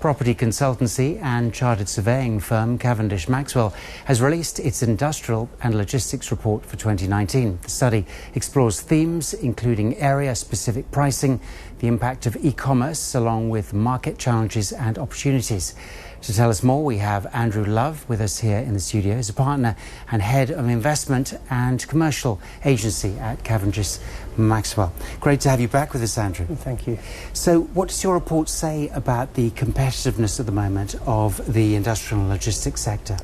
Property consultancy and chartered surveying firm Cavendish Maxwell has released its industrial and logistics report for 2019. The study explores themes including area-specific pricing, the impact of e-commerce, along with market challenges and opportunities. To tell us more, we have Andrew Love with us here in the studio. He's a partner and head of investment and commercial agency at Cavendish Maxwell. Great to have you back with us, Andrew. Thank you. So what does your report say about the competitiveness at the moment of the industrial and logistics sector?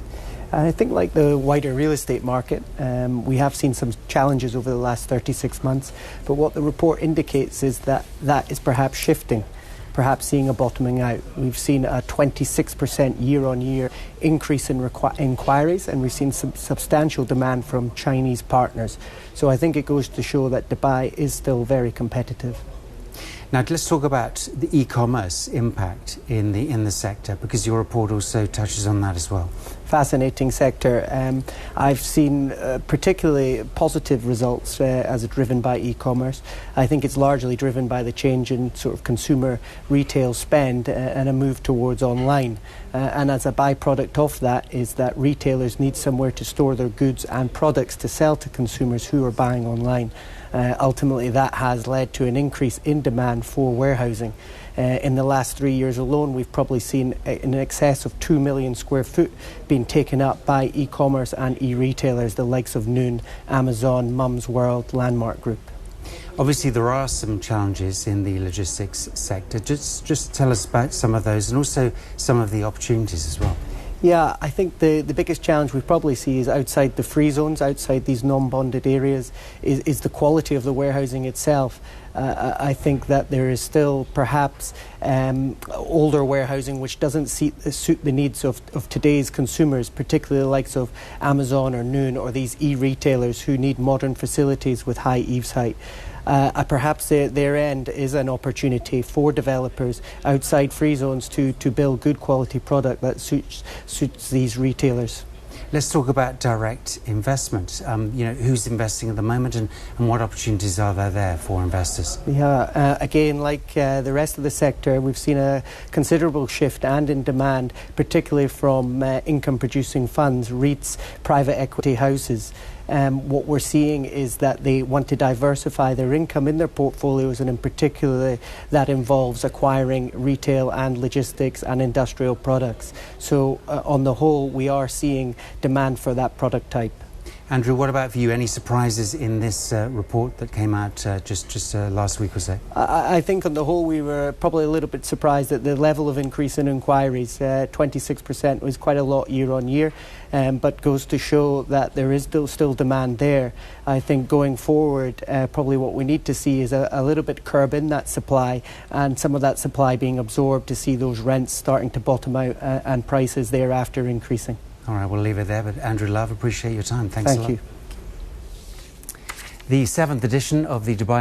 I think, like the wider real estate market, we have seen some challenges over the last 36 months, but what the report indicates is that that is perhaps shifting, perhaps seeing a bottoming out. We've seen a 26% year-on-year increase in inquiries, and we've seen some substantial demand from Chinese partners. So I think it goes to show that Dubai is still very competitive. Now let's talk about the e-commerce impact in the sector, because your report also touches on that as well. Fascinating sector. I've seen particularly positive results as driven by e-commerce. I think it's largely driven by the change in sort of consumer retail spend and a move towards online. And as a byproduct of that is that retailers need somewhere to store their goods and products to sell to consumers who are buying online. Ultimately, that has led to an increase in demand for warehousing. In the last 3 years alone, we've probably seen in excess of 2 million square foot being taken up by e-commerce and e-retailers, the likes of Noon, Amazon, Mum's World, Landmark Group. Obviously, there are some challenges in the logistics sector. Just tell us about some of those and also some of the opportunities as well. Yeah, I think the biggest challenge we probably see is outside the free zones, outside these non-bonded areas, is the quality of the warehousing itself. I think that there is still perhaps older warehousing which doesn't suit the needs of today's consumers, particularly the likes of Amazon or Noon or these e-retailers who need modern facilities with high eaves height. Perhaps their end is an opportunity for developers outside free zones to build good quality product that suits these retailers. Let's talk about direct investment. Who's investing at the moment and what opportunities are there for investors? Yeah, again, like the rest of the sector, we've seen a considerable shift and in demand, particularly from income-producing funds, REITs, private equity houses. What we're seeing is that they want to diversify their income in their portfolios, and in particular that involves acquiring retail and logistics and industrial products. So on the whole, we are seeing demand for that product type. Andrew, what about for you? Any surprises in this report that came out just last week or so? I think on the whole we were probably a little bit surprised at the level of increase in inquiries. 26% was quite a lot year on year, but goes to show that there is still demand there. I think going forward, probably what we need to see is a little bit curb in that supply, and some of that supply being absorbed to see those rents starting to bottom out and prices thereafter increasing. All right, we'll leave it there, but Andrew Love, appreciate your time. Thanks a lot. Thank you. The 7th edition of the Dubai